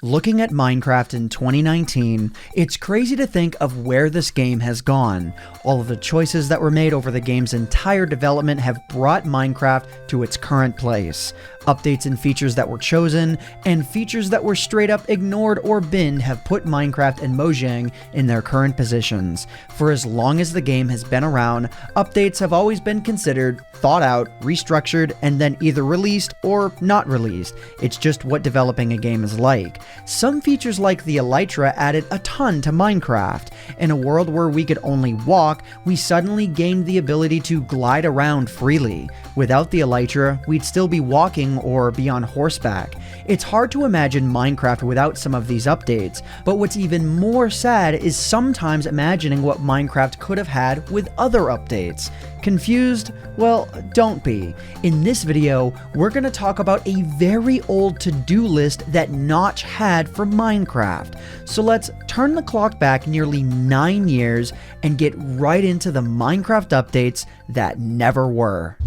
Looking at Minecraft in 2019, it's crazy to think of where this game has gone. All of the choices that were made over the game's entire development have brought Minecraft to its current place. Updates and features that were chosen, and features that were straight up ignored or binned have put Minecraft and Mojang in their current positions. For as long as the game has been around, updates have always been considered, thought out, restructured, and then either released or not released. It's just what developing a game is like. Some features like the Elytra added a ton to Minecraft. In a world where we could only walk, we suddenly gained the ability to glide around freely. Without the Elytra, we'd still be walking or be on horseback. It's hard to imagine Minecraft without some of these updates, but what's even more sad is sometimes imagining what Minecraft could have had with other updates. Confused? Well, don't be. In this video, we're going to talk about a very old to-do list that Notch had for Minecraft. So let's turn the clock back nearly 9 years and get right into the Minecraft updates that never were.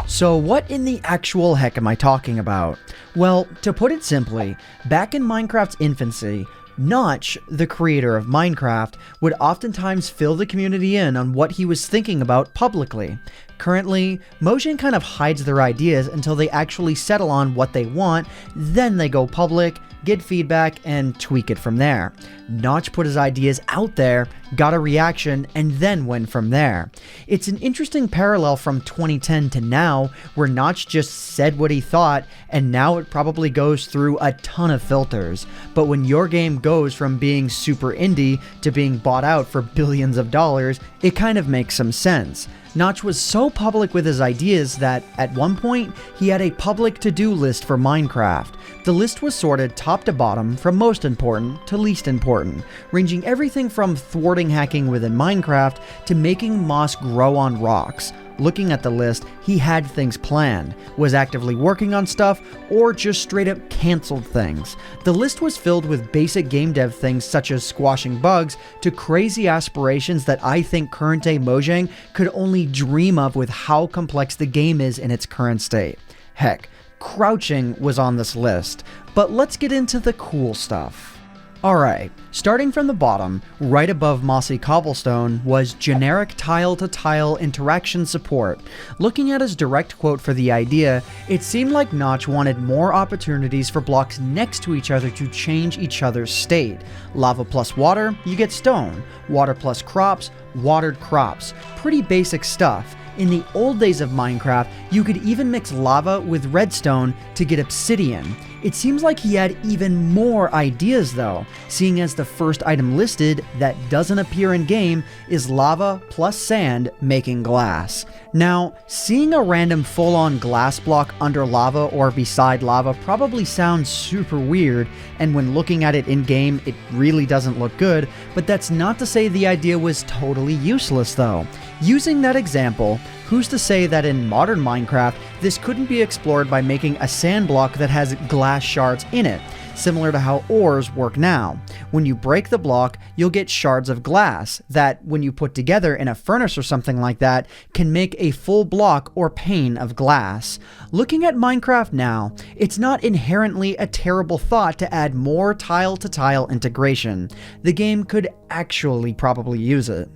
So what in the actual heck am I talking about? Well, to put it simply, back in Minecraft's infancy, Notch, the creator of Minecraft, would oftentimes fill the community in on what he was thinking about publicly. Currently, Mojang kind of hides their ideas until they actually settle on what they want, then they go public, get feedback, and tweak it from there. Notch put his ideas out there, got a reaction, and then went from there. It's an interesting parallel from 2010 to now, where Notch just said what he thought, and now it probably goes through a ton of filters. But when your game goes from being super indie to being bought out for billions of dollars, it kind of makes some sense. Notch was so public with his ideas that, at one point, he had a public to-do list for Minecraft. The list was sorted top to bottom from most important to least important, ranging everything from thwarting hacking within Minecraft to making moss grow on rocks. Looking at the list, he had things planned, was actively working on stuff, or just straight up canceled things. The list was filled with basic game dev things such as squashing bugs to crazy aspirations that I think current day Mojang could only dream of with how complex the game is in its current state. Heck, crouching was on this list, but let's get into the cool stuff. Alright, starting from the bottom, right above mossy cobblestone, was generic tile-to-tile interaction support. Looking at his direct quote for the idea, it seemed like Notch wanted more opportunities for blocks next to each other to change each other's state. Lava plus water, you get stone. Water plus crops, watered crops. Pretty basic stuff. In the old days of Minecraft, you could even mix lava with redstone to get obsidian. It seems like he had even more ideas though, seeing as the first item listed that doesn't appear in game is lava plus sand making glass. Now, seeing a random full-on glass block under lava or beside lava probably sounds super weird, and when looking at it in game it really doesn't look good, but that's not to say the idea was totally useless though. Using that example, who's to say that in modern Minecraft, this couldn't be explored by making a sand block that has glass shards in it, similar to how ores work now. When you break the block, you'll get shards of glass that, when you put together in a furnace or something like that, can make a full block or pane of glass. Looking at Minecraft now, it's not inherently a terrible thought to add more tile-to-tile integration. The game could actually probably use it.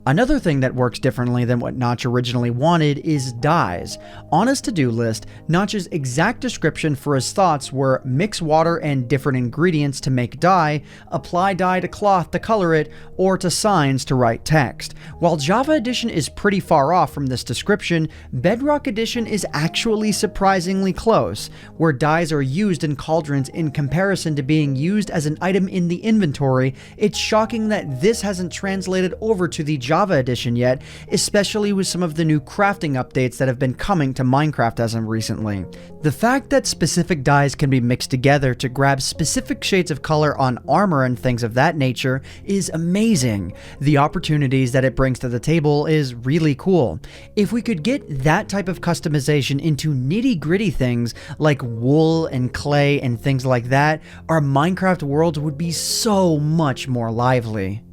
Another thing that works differently than what Notch originally wanted is dyes. On his to-do list, Notch's exact description for his thoughts were mix water and different ingredients to make dye, apply dye to cloth to color it, or to signs to write text. While Java Edition is pretty far off from this description, Bedrock Edition is actually surprisingly close, where dyes are used in cauldrons in comparison to being used as an item in the inventory. It's shocking that this hasn't translated over to the Java Edition yet, especially with some of the new crafting updates that have been coming to Minecraft as of recently. The fact that specific dyes can be mixed together to grab specific shades of color on armor and things of that nature is amazing. The opportunities that it brings to the table is really cool. If we could get that type of customization into nitty-gritty things like wool and clay and things like that, our Minecraft world would be so much more lively.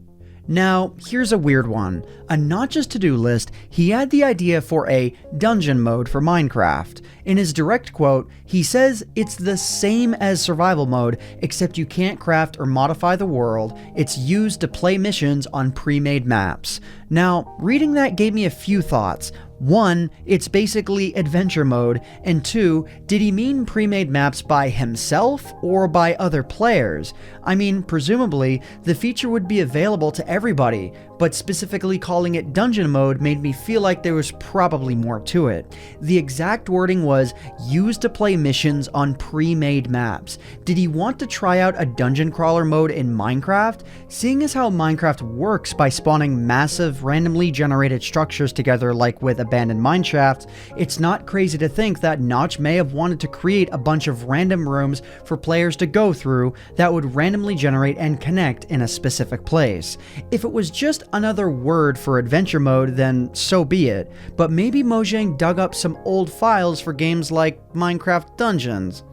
Now, here's a weird one. On Notch's to-do list, he had the idea for a dungeon mode for Minecraft. In his direct quote, he says it's the same as survival mode, except you can't craft or modify the world. It's used to play missions on pre-made maps. Now, reading that gave me a few thoughts. One, it's basically adventure mode, and two, did he mean pre-made maps by himself or by other players? I mean, presumably, the feature would be available to everybody, but specifically calling it dungeon mode made me feel like there was probably more to it. The exact wording was, used to play missions on pre-made maps. Did he want to try out a dungeon crawler mode in Minecraft? Seeing as how Minecraft works by spawning massive, randomly generated structures together like with abandoned mineshafts, it's not crazy to think that Notch may have wanted to create a bunch of random rooms for players to go through that would randomly generate and connect in a specific place. If it was just another word for adventure mode, then so be it, but maybe Mojang dug up some old files for games like Minecraft Dungeons.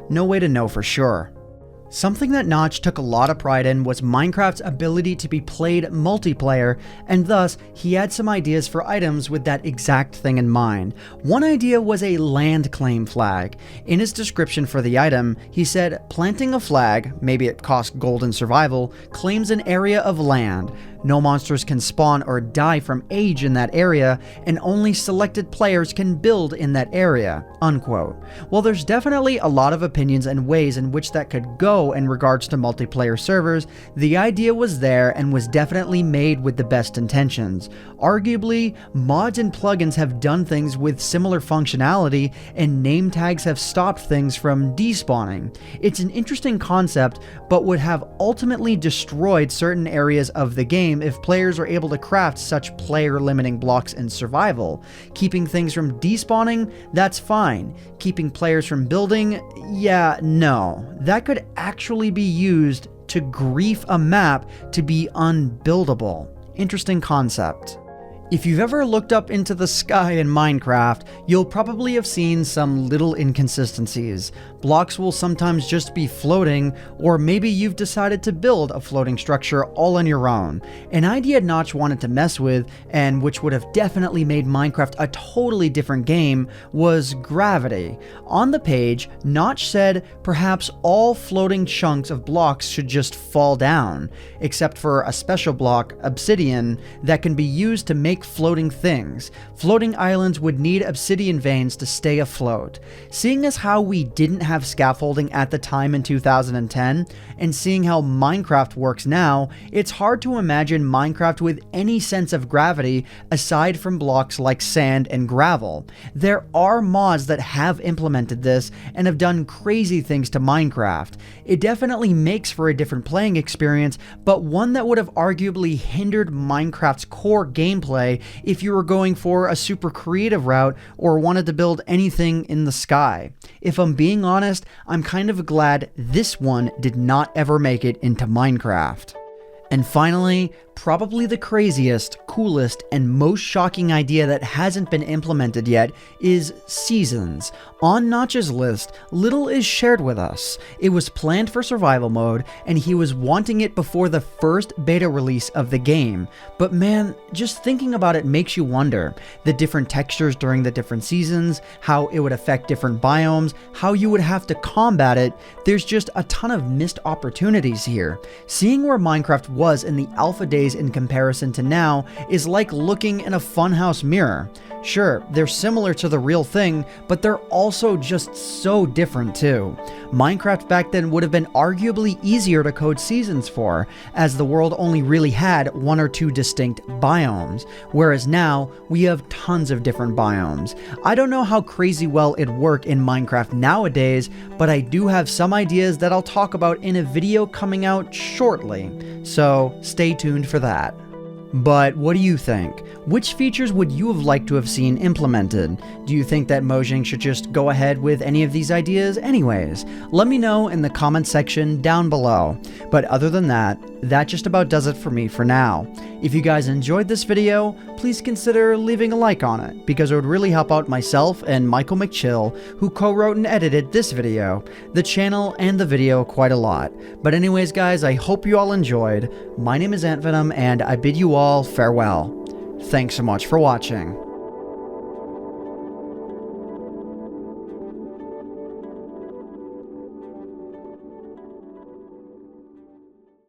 No way to know for sure. Something that Notch took a lot of pride in was Minecraft's ability to be played multiplayer, and thus he had some ideas for items with that exact thing in mind. One idea was a land claim flag. In his description for the item, he said, planting a flag, maybe it costs gold in survival, claims an area of land. No monsters can spawn or die from age in that area, and only selected players can build in that area, unquote. Well, there's definitely a lot of opinions and ways in which that could go in regards to multiplayer servers. The idea was there and was definitely made with the best intentions. Arguably, mods and plugins have done things with similar functionality, and name tags have stopped things from despawning. It's an interesting concept, but would have ultimately destroyed certain areas of the game if players are able to craft such player-limiting blocks in survival. Keeping things from despawning, that's fine. Keeping players from building, yeah, no. That could actually be used to grief a map to be unbuildable. Interesting concept. If you've ever looked up into the sky in Minecraft, you'll probably have seen some little inconsistencies. Blocks will sometimes just be floating, or maybe you've decided to build a floating structure all on your own. An idea Notch wanted to mess with, and which would have definitely made Minecraft a totally different game, was gravity. On the page, Notch said perhaps all floating chunks of blocks should just fall down, except for a special block, obsidian, that can be used to make floating things. Floating islands would need obsidian veins to stay afloat. Seeing as how we didn't have scaffolding at the time in 2010, and seeing how Minecraft works now, it's hard to imagine Minecraft with any sense of gravity aside from blocks like sand and gravel. There are mods that have implemented this and have done crazy things to Minecraft. It definitely makes for a different playing experience, but one that would have arguably hindered Minecraft's core gameplay if you were going for a super creative route or wanted to build anything in the sky. If I'm being honest, I'm kind of glad this one did not ever make it into Minecraft. And finally, probably the craziest, coolest, and most shocking idea that hasn't been implemented yet is seasons. On Notch's list, little is shared with us. It was planned for survival mode, and he was wanting it before the first beta release of the game. But man, just thinking about it makes you wonder. The different textures during the different seasons, how it would affect different biomes, how you would have to combat it. There's just a ton of missed opportunities here. Seeing where Minecraft was in the alpha days in comparison to now is like looking in a funhouse mirror. Sure, they're similar to the real thing, but they're also just so different too. Minecraft back then would have been arguably easier to code seasons for, as the world only really had one or two distinct biomes, whereas now we have tons of different biomes. I don't know how crazy well it'd work in Minecraft nowadays, but I do have some ideas that I'll talk about in a video coming out shortly, so stay tuned for that. But what do you think? Which features would you have liked to have seen implemented? Do you think that Mojang should just go ahead with any of these ideas anyways? Let me know in the comment section down below. But other than that, that just about does it for me for now. If you guys enjoyed this video, please consider leaving a like on it, because it would really help out myself and Michael McChill, who co-wrote and edited this video, the channel, and the video quite a lot. But anyways guys, I hope you all enjoyed. My name is AntVenom, and I bid you all farewell. Thanks so much for watching.